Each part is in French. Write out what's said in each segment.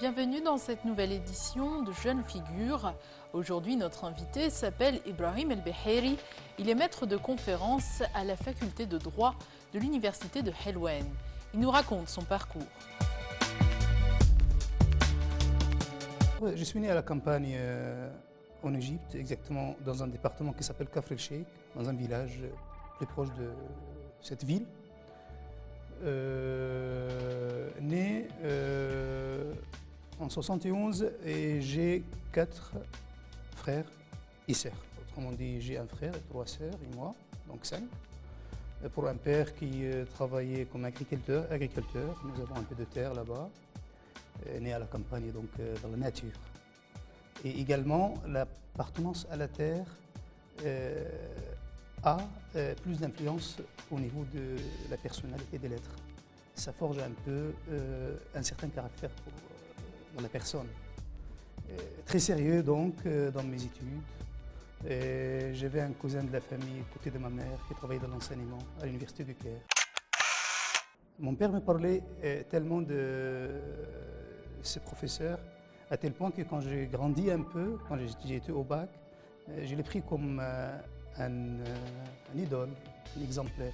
Bienvenue dans cette nouvelle édition de Jeunes Figures. Aujourd'hui, notre invité s'appelle Ibrahim El-Behairi. Il est maître de conférence à la faculté de droit de l'université de Helwan. Il nous raconte son parcours. Je suis né à la campagne en Égypte, exactement dans un département qui s'appelle Kafr el-Sheikh, dans un village plus proche de cette ville. Né en 71 et j'ai 4 frères et sœurs. Autrement dit, j'ai un frère et 3 sœurs et moi, donc 5. Pour un père qui travaillait comme agriculteur, nous avons un peu de terre là-bas, né à la campagne, donc dans la nature. Et également, l'appartenance à la terre a plus d'influence au niveau de la personnalité des lettres. Ça forge un peu un certain caractère dans la personne. Très sérieux donc dans mes études. J'avais un cousin de la famille, côté de ma mère, qui travaillait dans l'enseignement à l'université du Caire. Mon père me parlait tellement de ce professeur, à tel point que quand j'ai grandi un peu, quand j'ai été au bac, je l'ai pris comme un idole, un exemplaire.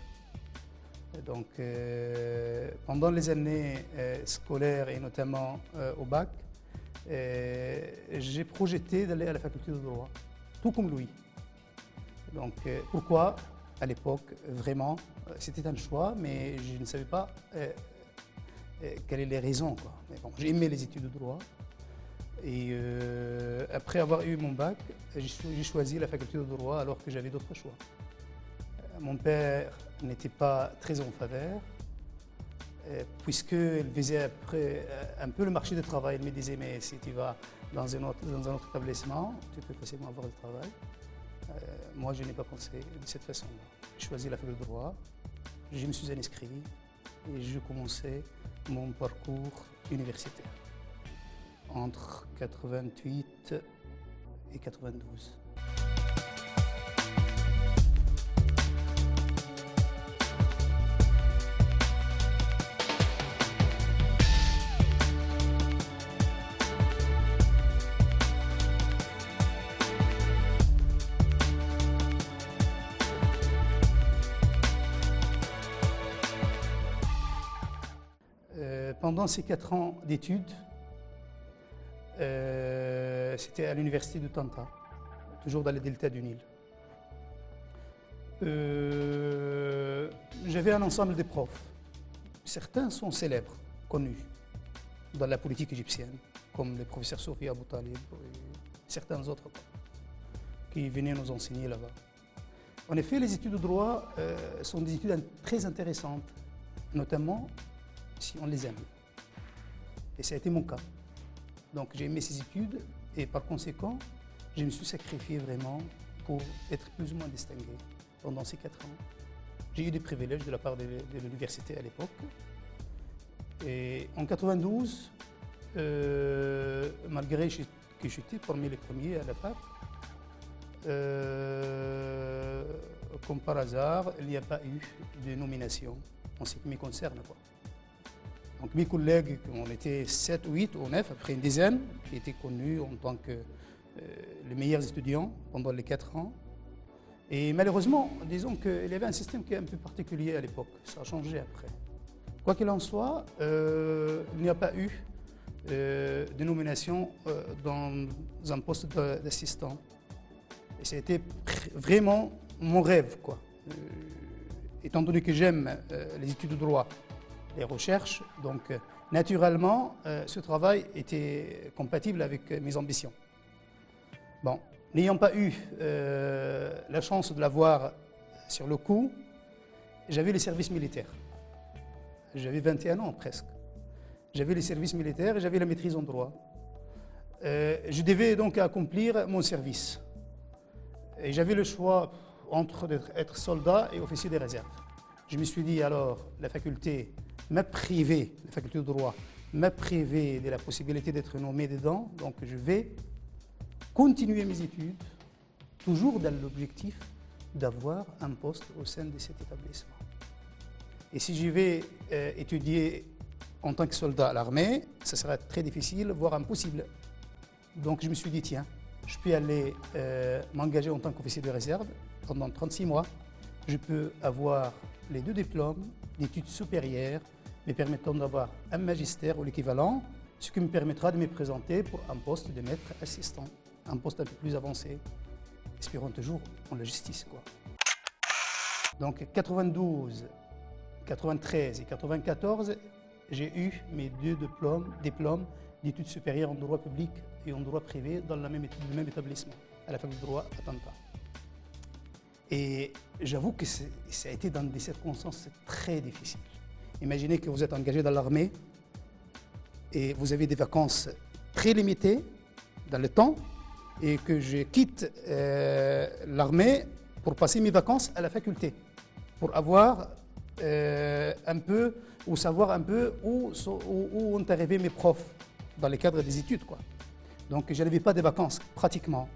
Donc, pendant les années scolaires et notamment au bac, j'ai projeté d'aller à la faculté de droit, tout comme lui. Donc, pourquoi à l'époque, vraiment, c'était un choix, mais je ne savais pas quelles étaient les raisons, quoi. Mais bon, j'ai aimé les études de droit. Et après avoir eu mon bac, j'ai choisi la faculté de droit alors que j'avais d'autres choix. Mon père n'était pas très en faveur, puisqu'il visait après un peu le marché du travail. Il me disait, mais si tu vas dans un autre établissement, tu peux facilement avoir du travail. Moi, je n'ai pas pensé de cette façon-là. J'ai choisi la faculté de droit, je me suis inscrit et j'ai commencé mon parcours universitaire entre 88 et 92. Pendant ces 4 ans d'études, c'était à l'université de Tanta, toujours dans le delta du Nil. J'avais un ensemble de profs. Certains sont célèbres, connus dans la politique égyptienne, comme le professeur Sophie Abou Talib et certains autres qui venaient nous enseigner là-bas. En effet, les études de droit sont des études très intéressantes, notamment si on les aime. Et ça a été mon cas. Donc j'ai aimé ces études et par conséquent, je me suis sacrifié vraiment pour être plus ou moins distingué pendant ces 4 ans. J'ai eu des privilèges de la part de l'université à l'époque. Et en 92, malgré que j'étais parmi les premiers à la fac, comme par hasard, il n'y a pas eu de nomination en ce qui me concerne, quoi. Donc mes collègues, on était 7, 8 ou 9, après une dizaine, qui étaient connus en tant que les meilleurs étudiants pendant les 4 ans. Et malheureusement, disons qu'il y avait un système qui est un peu particulier à l'époque. Ça a changé après. Quoi qu'il en soit, il n'y a pas eu de nomination dans un poste d'assistant. Et ça a été vraiment mon rêve, quoi. Étant donné que j'aime les études de droit, les recherches, donc naturellement, ce travail était compatible avec mes ambitions. Bon, n'ayant pas eu la chance de l'avoir sur le coup, j'avais le service militaire. J'avais 21 ans presque. J'avais le service militaire et j'avais la maîtrise en droit. Je devais donc accomplir mon service. Et j'avais le choix entre être soldat et officier des réserves. Je me suis dit alors, la faculté m'a privé, la faculté de droit m'a privé de la possibilité d'être nommé dedans, donc je vais continuer mes études, toujours dans l'objectif d'avoir un poste au sein de cet établissement. Et si je vais étudier en tant que soldat à l'armée, ça sera très difficile, voire impossible. Donc je me suis dit, tiens, je peux aller m'engager en tant qu'officier de réserve pendant 36 mois. Je peux avoir les 2 diplômes d'études supérieures me permettant d'avoir un magistère ou l'équivalent, ce qui me permettra de me présenter pour un poste de maître assistant, un poste un peu plus avancé, espérons toujours en la justice, quoi. Donc 92, 93 et 94, j'ai eu mes 2 diplômes d'études supérieures en droit public et en droit privé dans le même établissement, à la faculté de droit à Tanta. Et j'avoue que ça a été dans des circonstances très difficiles. Imaginez que vous êtes engagé dans l'armée et vous avez des vacances très limitées dans le temps et que je quitte l'armée pour passer mes vacances à la faculté, pour avoir un peu, ou savoir un peu où ont arrivé mes profs dans le cadre des études, quoi. Donc je n'avais pas de vacances pratiquement.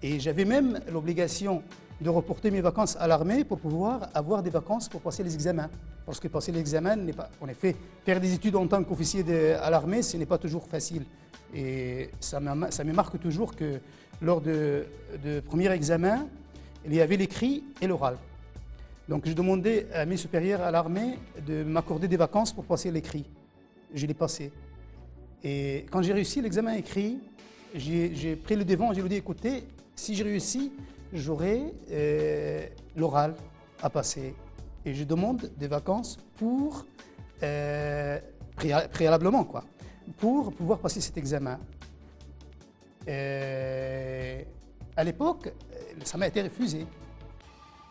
Et j'avais même l'obligation de reporter mes vacances à l'armée pour pouvoir avoir des vacances pour passer les examens. Parce que passer les examens n'est pas, en effet, faire des études en tant qu'officier à l'armée, ce n'est pas toujours facile. Et ça me marque toujours que lors de premier examen, il y avait l'écrit et l'oral. Donc je demandais à mes supérieurs à l'armée de m'accorder des vacances pour passer l'écrit. Je l'ai passé. Et quand j'ai réussi l'examen écrit, j'ai pris le devant et j'ai dit, écoutez, si j'ai réussi, j'aurai l'oral à passer. Et je demande des vacances pour, préalablement, quoi, pour pouvoir passer cet examen. À l'époque, ça m'a été refusé.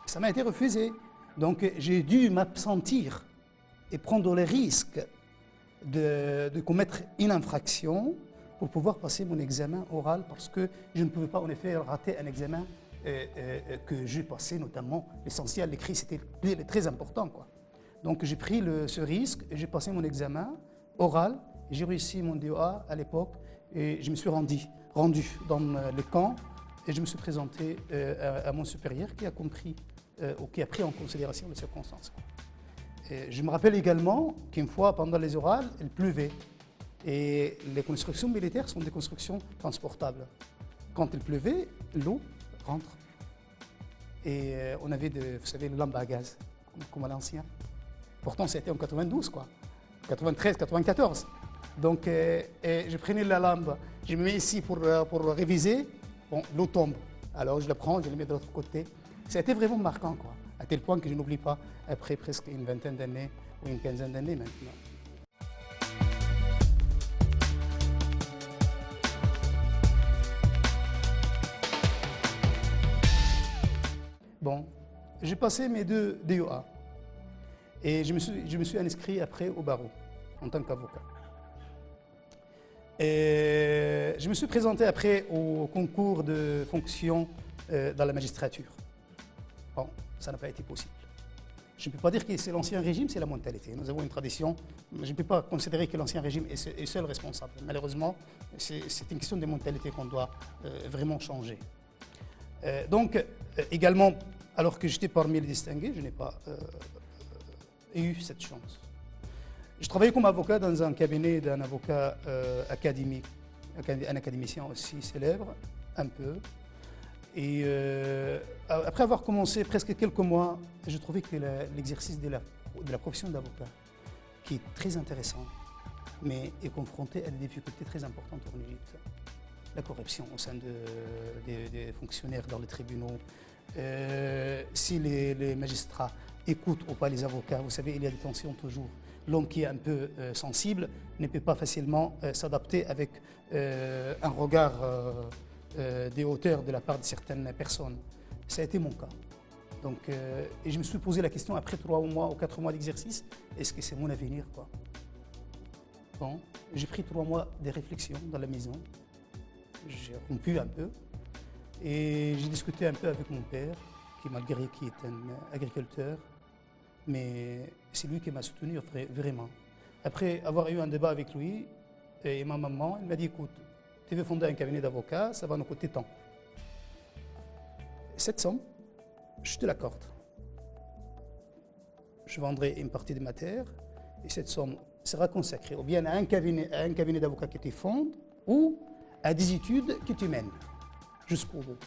Ça m'a été refusé. Donc j'ai dû m'absentir et prendre le risque de commettre une infraction pour pouvoir passer mon examen oral parce que je ne pouvais pas en effet rater un examen que j'ai passé, notamment l'essentiel, l'écrit, c'était très important, quoi. Donc j'ai pris ce risque et j'ai passé mon examen oral, j'ai réussi mon DEA à l'époque et je me suis rendu dans le camp et je me suis présenté à mon supérieur qui a compris ou qui a pris en considération les circonstances. Et je me rappelle également qu'une fois pendant les orales, il pleuvait. Et les constructions militaires sont des constructions transportables. Quand il pleuvait, l'eau rentre. Et on avait, vous savez, le lampe à gaz, comme à l'ancien. Pourtant, c'était en 92, quoi. 93, 94. Donc, je prenais la lampe, je me mets ici pour réviser. Bon, l'eau tombe. Alors, je la prends, je la mets de l'autre côté. Ça a été vraiment marquant, quoi. À tel point que je n'oublie pas, après presque une vingtaine d'années ou une quinzaine d'années maintenant. Bon, j'ai passé mes 2 DEA et je me suis inscrit après au barreau en tant qu'avocat. Et je me suis présenté après au concours de fonction dans la magistrature. Bon, ça n'a pas été possible. Je ne peux pas dire que c'est l'ancien régime, c'est la mentalité. Nous avons une tradition. Je ne peux pas considérer que l'ancien régime est seul responsable. Malheureusement, c'est une question de mentalité qu'on doit vraiment changer. Donc, également, alors que j'étais parmi les distingués, je n'ai pas eu cette chance. Je travaillais comme avocat dans un cabinet d'un avocat académique, un académicien aussi célèbre, un peu. Et après avoir commencé presque quelques mois, je trouvais que l'exercice de la profession d'avocat, qui est très intéressant, mais est confronté à des difficultés très importantes en Égypte. La corruption au sein des fonctionnaires dans les tribunaux. Si les magistrats écoutent ou pas les avocats, vous savez, il y a des tensions toujours. L'homme qui est un peu sensible ne peut pas facilement s'adapter avec un regard des hauteurs de la part de certaines personnes. Ça a été mon cas. Donc, et je me suis posé la question après 3 mois ou 4 mois d'exercice, est-ce que c'est mon avenir, quoi? Bon, j'ai pris 3 mois de réflexion dans la maison. J'ai rompu un peu et j'ai discuté un peu avec mon père, qui malgré qui est un agriculteur, mais c'est lui qui m'a soutenu vraiment. Après avoir eu un débat avec lui et ma maman, elle m'a dit, écoute, tu veux fonder un cabinet d'avocats, ça va nous coûter tant. Cette somme, je te l'accorde. Je vendrai une partie de ma terre et cette somme, sera consacré ou bien à un cabinet d'avocats que tu fondes ou à des études que tu mènes jusqu'au bout.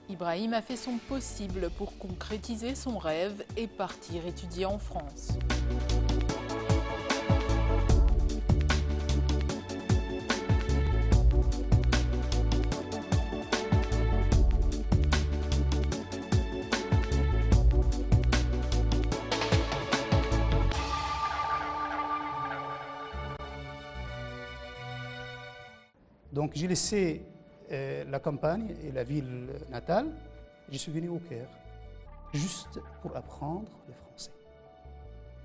Ibrahim a fait son possible pour concrétiser son rêve et partir étudier en France. Donc j'ai laissé la campagne et la ville natale, je suis venu au Caire, juste pour apprendre le français,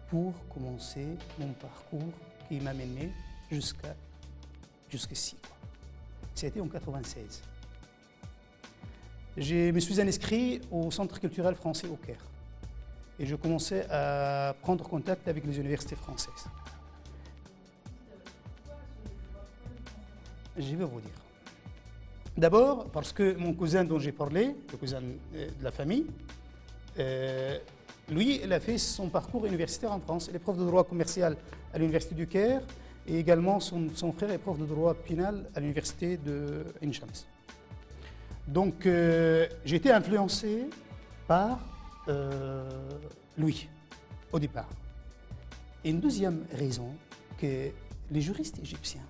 pour commencer mon parcours qui m'a mené jusqu'ici. C'était en 1996. Je me suis inscrit au Centre culturel français au Caire et je commençais à prendre contact avec les universités françaises. Je vais vous dire. D'abord, parce que mon cousin dont j'ai parlé, le cousin de la famille, lui, il a fait son parcours universitaire en France. Il est prof de droit commercial à l'Université du Caire et également son frère est prof de droit pénal à l'Université de Ain Shams. Donc, j'ai été influencé par lui, au départ. Et une deuxième raison, que les juristes égyptiens,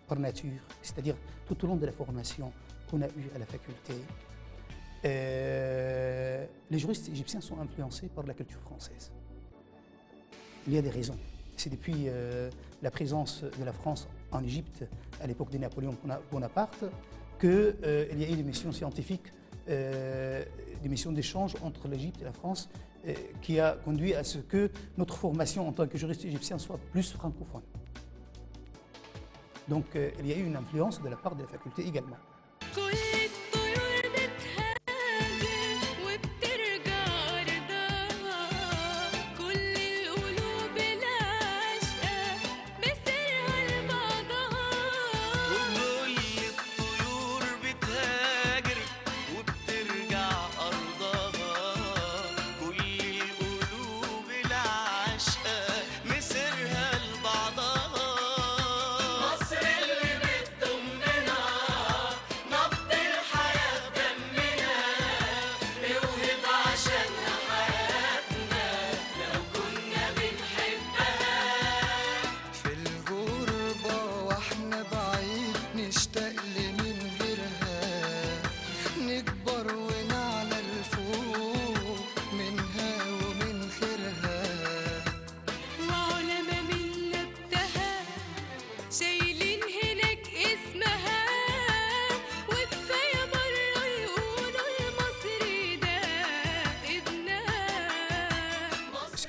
par nature, c'est-à-dire tout au long de la formation qu'on a eue à la faculté, les juristes égyptiens sont influencés par la culture française. Il y a des raisons. C'est depuis la présence de la France en Égypte à l'époque de Napoléon Bonaparte qu'il y a eu des missions scientifiques, des missions d'échange entre l'Égypte et la France qui a conduit à ce que notre formation en tant que juriste égyptien soit plus francophone. Donc il y a eu une influence de la part de la faculté également.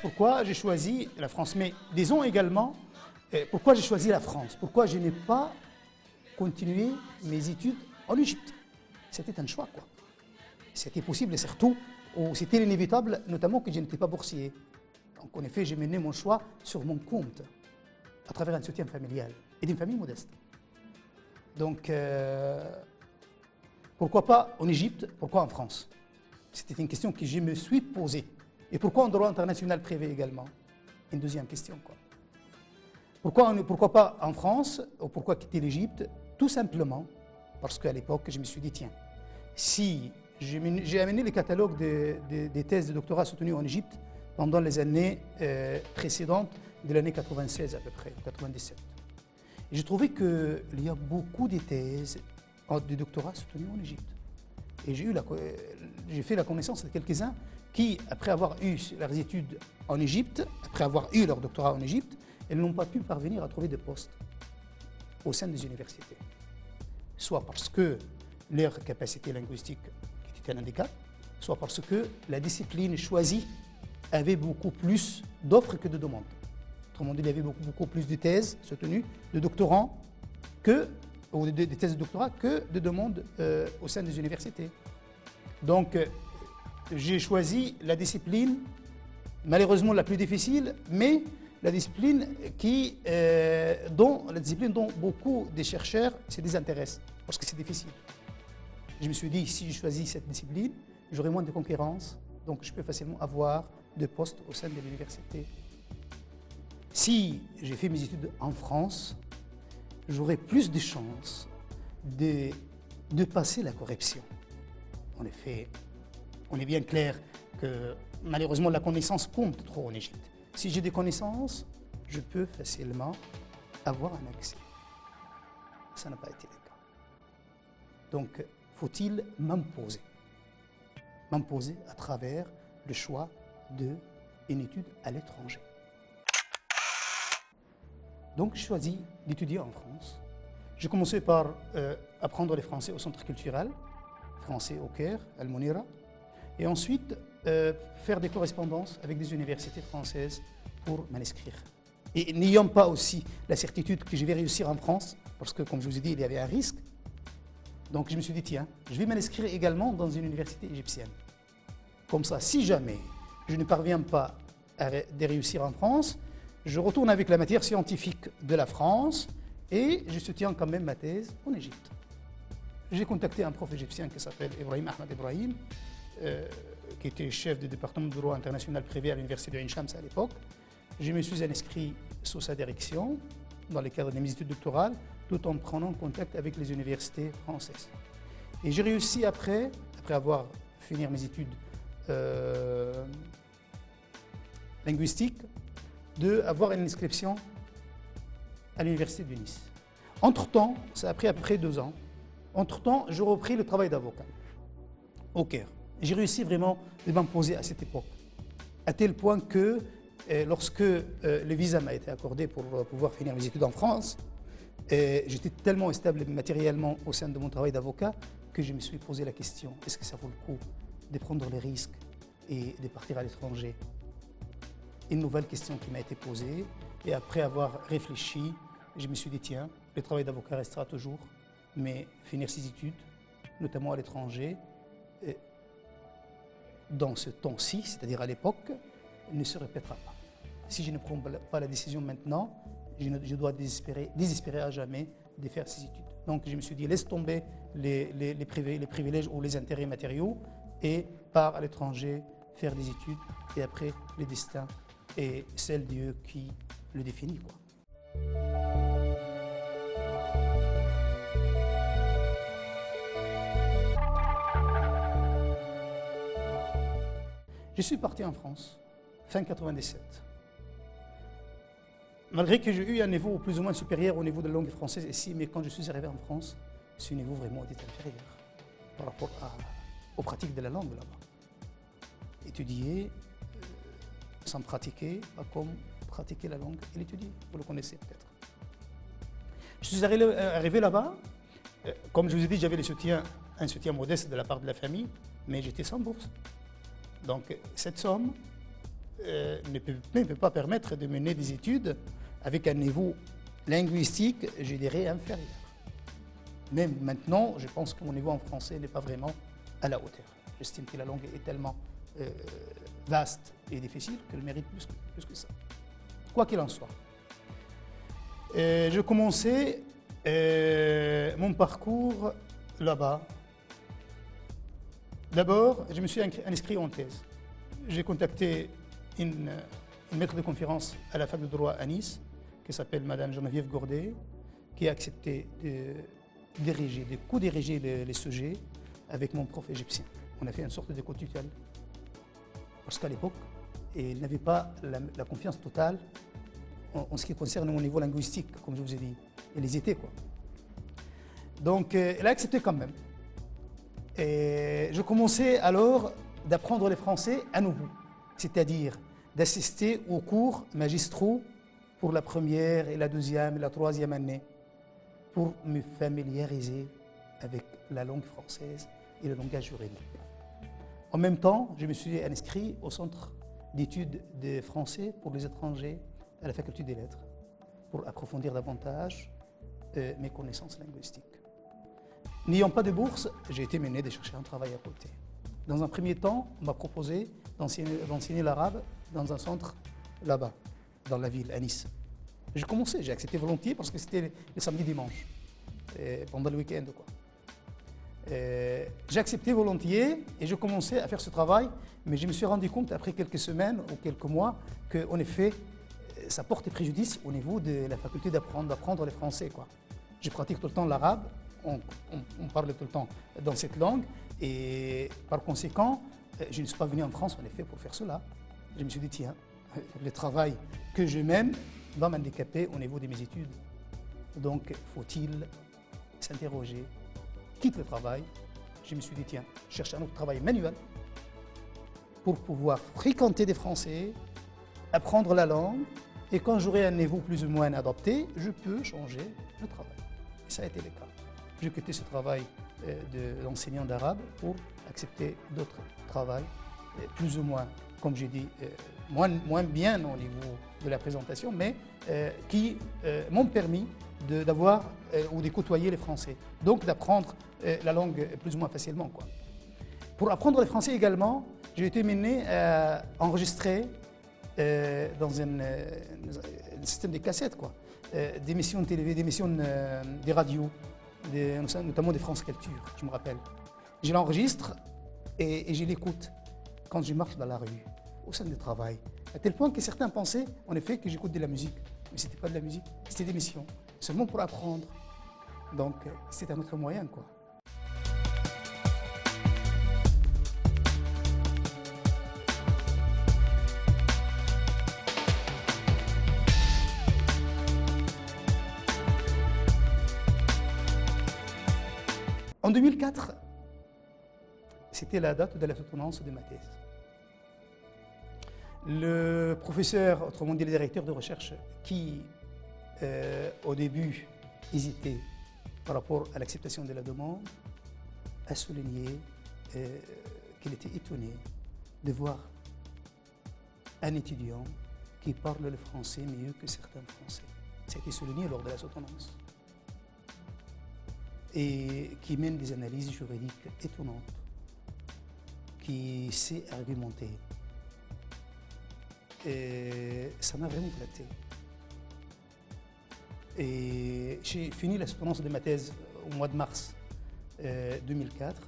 Pourquoi j'ai choisi la France, mais disons également pourquoi j'ai choisi la France, pourquoi je n'ai pas continué mes études en Égypte. C'était un choix, quoi. C'était possible et surtout, c'était inévitable, notamment que je n'étais pas boursier. Donc en effet, j'ai mené mon choix sur mon compte, à travers un soutien familial et d'une famille modeste. Donc pourquoi pas en Égypte, pourquoi en France? C'était une question que je me suis posée. Et pourquoi en droit international privé également? Une deuxième question, quoi. Pourquoi pas en France, ou pourquoi quitter l'Égypte? Tout simplement parce qu'à l'époque, je me suis dit, tiens, si j'ai amené les catalogues des thèses de doctorat soutenues en Égypte pendant les années précédentes de l'année 96 à peu près, 97. Et j'ai trouvé qu'il y a beaucoup de thèses de doctorat soutenues en Égypte. Et j'ai fait la connaissance de quelques-uns qui, après avoir eu leurs études en Égypte, après avoir eu leur doctorat en Égypte, elles n'ont pas pu parvenir à trouver de poste au sein des universités. Soit parce que leur capacité linguistique était un handicap, soit parce que la discipline choisie avait beaucoup plus d'offres que de demandes. Autrement dit, il y avait beaucoup plus de thèses soutenues, de doctorants, ou des thèses de doctorat que de demandes au sein des universités. Donc, j'ai choisi la discipline, malheureusement la plus difficile, mais la discipline dont beaucoup des chercheurs se désintéressent, parce que c'est difficile. Je me suis dit, si je choisis cette discipline, j'aurai moins de concurrence Donc je peux facilement avoir de postes au sein de l'université. Si j'ai fait mes études en France, j'aurai plus de chances de passer la corruption. En effet, on est bien clair que malheureusement la connaissance compte trop en Égypte. Si j'ai des connaissances, je peux facilement avoir un accès. Ça n'a pas été le cas. Donc, faut-il m'imposer à travers le choix d'une étude à l'étranger. Donc, je choisis d'étudier en France. J'ai commencé par apprendre le français au centre culturel, français au Caire, Al-Mounira, et ensuite faire des correspondances avec des universités françaises pour m'inscrire. Et n'ayant pas aussi la certitude que je vais réussir en France, parce que comme je vous ai dit, il y avait un risque, donc je me suis dit, tiens, je vais m'inscrire également dans une université égyptienne. Comme ça, si jamais je ne parviens pas à réussir en France, je retourne avec la matière scientifique de la France et je soutiens quand même ma thèse en Égypte. J'ai contacté un prof égyptien qui s'appelle Ibrahim Ahmed Ibrahim, qui était chef du département de droit international privé à l'université de Ain Shams à l'époque. Je me suis inscrit sous sa direction dans le cadre de mes études doctorales, tout en prenant contact avec les universités françaises. Et j'ai réussi après avoir fini mes études linguistiques, d'avoir une inscription à l'université de Nice. Entre-temps, ça a pris à peu près 2 ans, entre-temps, j'ai repris le travail d'avocat au Caire. J'ai réussi vraiment de m'imposer à cette époque, à tel point que lorsque le visa m'a été accordé pour pouvoir finir mes études en France, j'étais tellement stable matériellement au sein de mon travail d'avocat que je me suis posé la question, est-ce que ça vaut le coup de prendre les risques et de partir à l'étranger? Une nouvelle question qui m'a été posée, et après avoir réfléchi, je me suis dit, tiens, le travail d'avocat restera toujours, mais finir ses études, notamment à l'étranger, dans ce temps-ci, c'est-à-dire à l'époque, ne se répétera pas. Si je ne prends pas la décision maintenant, je dois désespérer à jamais de faire ces études. Donc je me suis dit, laisse tomber les privilèges ou les intérêts matériaux et pars à l'étranger faire des études, et après le destin est celle de Dieu qui le définit, quoi. Je suis parti en France, fin 97. Malgré que j'ai eu un niveau plus ou moins supérieur au niveau de la langue française ici, mais quand je suis arrivé en France, ce niveau vraiment était inférieur par rapport aux pratiques de la langue là-bas. Étudier sans pratiquer, pas comme pratiquer la langue et l'étudier, vous le connaissez peut-être. Je suis arrivé là-bas, comme je vous ai dit, j'avais un soutien modeste de la part de la famille, mais j'étais sans bourse. Donc cette somme ne peut pas permettre de mener des études avec un niveau linguistique, je dirais, inférieur. Même maintenant, je pense que mon niveau en français n'est pas vraiment à la hauteur. J'estime que la langue est tellement vaste et difficile qu'elle mérite plus que ça. Quoi qu'il en soit. Je commençais mon parcours là-bas. D'abord, je me suis inscrit en thèse. J'ai contacté une maître de conférence à la fac de droit à Nice, qui s'appelle Madame Geneviève Gourdet, qui a accepté de co-diriger les sujets avec mon prof égyptien. On a fait une sorte de co-tutelle. Parce qu'à l'époque, il n'avait pas la confiance totale en ce qui concerne mon niveau linguistique, comme je vous ai dit. Il hésitait, quoi. Donc, elle a accepté quand même. Et je commençais alors d'apprendre le français à nouveau, c'est-à-dire d'assister aux cours magistraux pour la première et la deuxième et la troisième année, pour me familiariser avec la langue française et le langage juridique. En même temps, je me suis inscrit au centre d'études de français pour les étrangers à la faculté des lettres, pour approfondir davantage mes connaissances linguistiques. N'ayant pas de bourse, j'ai été mené de chercher un travail à côté. Dans un premier temps, on m'a proposé d'enseigner l'arabe dans un centre là-bas, dans la ville, à Nice. J'ai accepté volontiers parce que c'était le samedi dimanche, pendant le week-end, quoi. J'ai accepté volontiers et je commençais à faire ce travail, mais je me suis rendu compte après quelques semaines ou quelques mois qu'en effet, ça porte préjudice au niveau de la faculté d'apprendre les français, quoi. Je pratique tout le temps l'arabe, on parle tout le temps dans cette langue et par conséquent, je ne suis pas venu en France en effet pour faire cela. Je me suis dit, tiens, le travail que je mène va m'handicaper au niveau de mes études. Donc, faut-il s'interroger, quitte le travail. Je me suis dit, tiens, je cherche un autre travail manuel pour pouvoir fréquenter des Français, apprendre la langue, et quand j'aurai un niveau plus ou moins adapté, je peux changer le travail. Et ça a été le cas. J'ai quitté ce travail d'enseignant d'arabe pour accepter d'autres travails, plus ou moins, comme j'ai dit, moins bien au niveau de la présentation, mais qui m'ont permis d'avoir ou de côtoyer les Français, donc d'apprendre la langue plus ou moins facilement, quoi. Pour apprendre le français également, j'ai été mené à enregistrer dans un système de cassettes, quoi, des émissions de télé, des émissions des radios, notamment des France Culture, je me rappelle. Je l'enregistre et je l'écoute quand je marche dans la rue, au sein du travail, à tel point que certains pensaient en effet que j'écoute de la musique. Mais ce n'était pas de la musique, c'était des émissions, seulement pour apprendre. Donc c'est un autre moyen, quoi. En 2004, c'était la date de la soutenance de ma thèse. Le professeur, autrement dit le directeur de recherche, qui au début hésitait par rapport à l'acceptation de la demande, a souligné qu'il était étonné de voir un étudiant qui parle le français mieux que certains Français. Ça a été souligné lors de la soutenance. Et qui mène des analyses juridiques étonnantes, qui sait argumenter. Et ça m'a vraiment flatté. Et j'ai fini la soutenance de ma thèse au mois de mars 2004.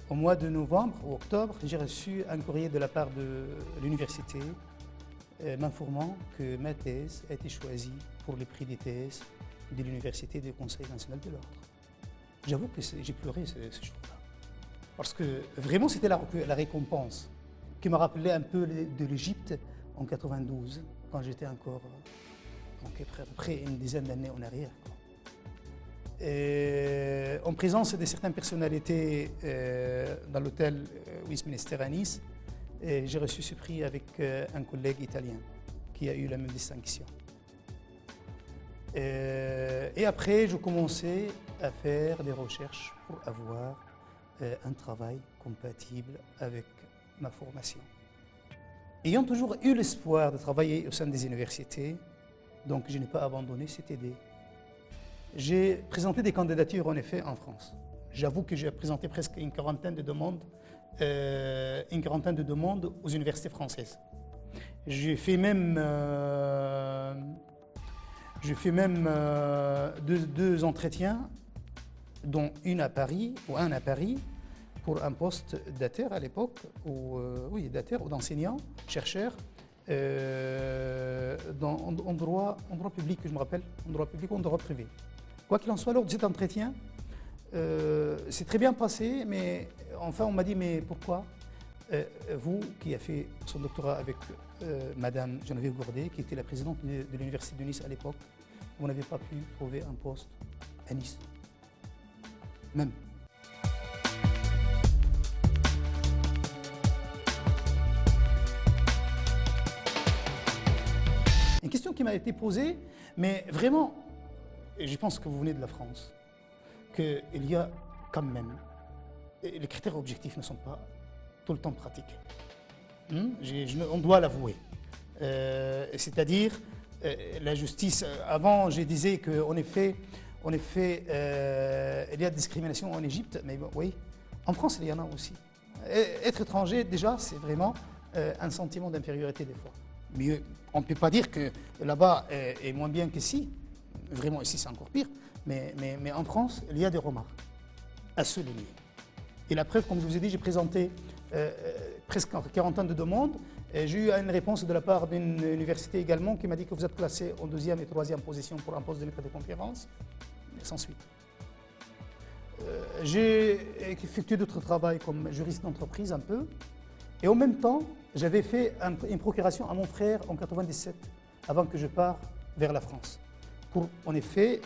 Au mois de novembre ou octobre, j'ai reçu un courrier de la part de l'université m'informant que ma thèse a été choisie pour le prix des thèses de l'Université du Conseil national de l'ordre. J'avoue que j'ai pleuré ce jour-là. Parce que vraiment, c'était la récompense qui m'a rappelé un peu de l'Égypte en 92, quand j'étais encore près une dizaine d'années en arrière, quoi. Et en présence de certaines personnalités dans l'hôtel Westminster à Nice, j'ai reçu ce prix avec un collègue italien qui a eu la même distinction. Et après, je commençais à faire des recherches pour avoir un travail compatible avec ma formation. Ayant toujours eu l'espoir de travailler au sein des universités, donc je n'ai pas abandonné cette idée. J'ai présenté des candidatures en effet en France. J'avoue que j'ai présenté presque une quarantaine de demandes aux universités françaises. J'ai fait même deux entretiens, dont un à Paris, pour un poste d'ATER à l'époque, ou d'enseignant, chercheur, en droit public, je me rappelle, en droit public ou en droit privé. Quoi qu'il en soit, lors de cet entretien, c'est très bien passé, mais enfin on m'a dit, mais pourquoi vous, qui avez fait son doctorat avec Madame Geneviève Gourdet, qui était la présidente de l'Université de Nice à l'époque, vous n'avez pas pu trouver un poste à Nice, même. Une question qui m'a été posée, mais vraiment, et je pense que vous venez de la France, qu'il y a quand même, les critères objectifs ne sont pas tout le temps pratiqués. On doit l'avouer. C'est-à-dire, la justice, avant je disais qu'en effet, il y a de la discrimination en Égypte, mais bon, oui, en France il y en a aussi. Être étranger, déjà, c'est vraiment un sentiment d'infériorité des fois. Mais on ne peut pas dire que là-bas est moins bien qu'ici. Vraiment, ici c'est encore pire. Mais en France, il y a des remarques. à souligner. Et la preuve, comme je vous ai dit, j'ai présenté presque 40 ans de demandes. J'ai eu une réponse de la part d'une université également qui m'a dit que vous êtes classé en 2e et 3e position pour un poste de maître de conférence, sans suite. J'ai effectué d'autres travaux comme juriste d'entreprise un peu. Et en même temps, j'avais fait une procuration à mon frère en 1997, avant que je parte vers la France, pour en effet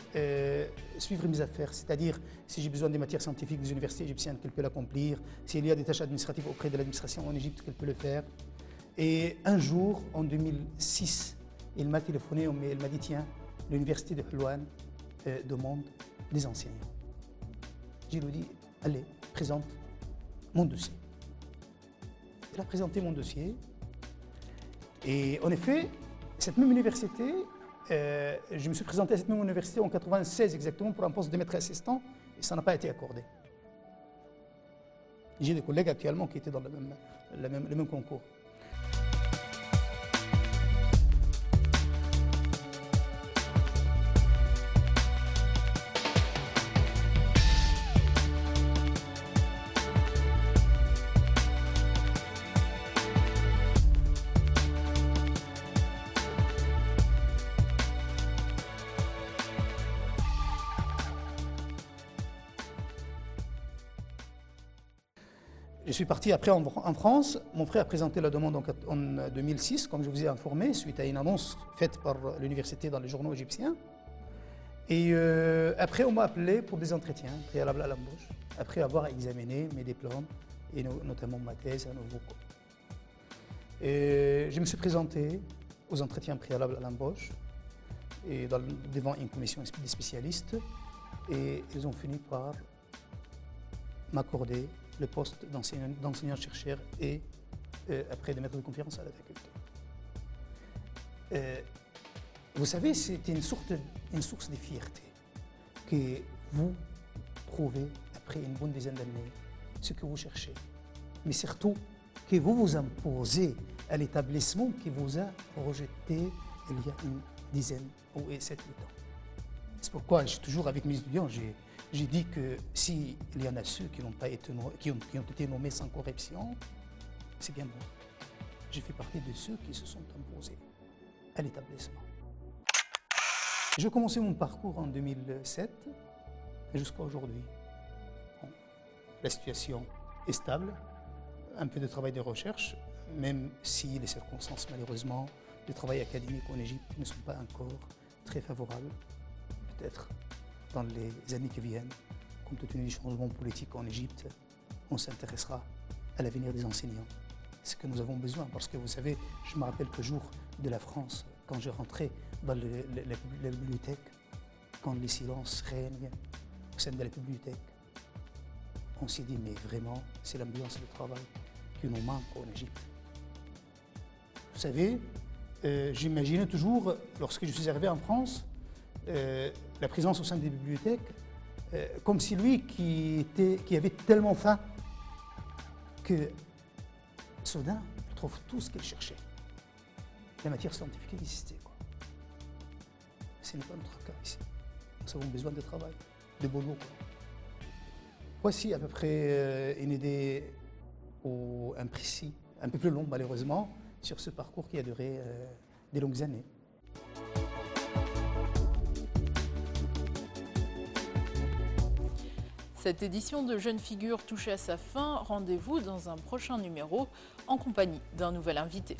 suivre mes affaires, c'est-à-dire si j'ai besoin des matières scientifiques des universités égyptiennes, qu'elle peut l'accomplir, s'il y a des tâches administratives auprès de l'administration en Égypte, qu'elle peut le faire. Et un jour, en 2006, il m'a téléphoné, il m'a dit, tiens, l'université de Helwan demande des enseignants. Je lui ai dit, allez, présente mon dossier. Il a présenté mon dossier. Et en effet, cette même université, je me suis présenté à cette même université en 1996 exactement pour un poste de maître assistant et ça n'a pas été accordé. J'ai des collègues actuellement qui étaient dans le même concours. Je suis parti après en France. Mon frère a présenté la demande en 2006, comme je vous ai informé, suite à une annonce faite par l'université dans les journaux égyptiens. Et après, on m'a appelé pour des entretiens préalables à l'embauche, après avoir examiné mes diplômes, et notamment ma thèse à nouveau. Et je me suis présenté aux entretiens préalables à l'embauche, et devant une commission des spécialistes, et ils ont fini par m'accorder le poste d'enseignant-chercheur et après de maître de conférence à la faculté. Vous savez, c'est une source de fierté que vous trouvez après une bonne dizaine d'années ce que vous cherchez. Mais surtout que vous vous imposez à l'établissement qui vous a rejeté il y a une dizaine ou 7-8 ans. C'est pourquoi je suis toujours avec mes étudiants, j'ai dit que s'il y en a ceux qui ont été nommés sans correction, c'est bien bon. Je fais partie de ceux qui se sont imposés à l'établissement. J'ai commencé mon parcours en 2007 jusqu'à aujourd'hui. Bon, la situation est stable, un peu de travail de recherche, même si les circonstances, malheureusement, du travail académique en Égypte ne sont pas encore très favorables. Peut-être dans les années qui viennent, compte tenu du changement politique en Égypte, on s'intéressera à l'avenir des enseignants. C'est ce que nous avons besoin, parce que vous savez, je me rappelle que jour de la France, quand je rentrais dans la bibliothèque, quand le silence règne au sein de la bibliothèque, on s'est dit, mais vraiment, c'est l'ambiance de travail qui nous manque en Égypte. Vous savez, j'imaginais toujours, lorsque je suis arrivé en France, la présence au sein des bibliothèques, comme si lui qui avait tellement faim que soudain, il trouve tout ce qu'il cherchait. La matière scientifique existait. Ce n'est pas notre cas ici. Nous avons besoin de travail, de boulot. Voici à peu près une idée ou un précis, un peu plus long malheureusement, sur ce parcours qui a duré des longues années. Cette édition de Jeunes Figures touche à sa fin. Rendez-vous dans un prochain numéro en compagnie d'un nouvel invité.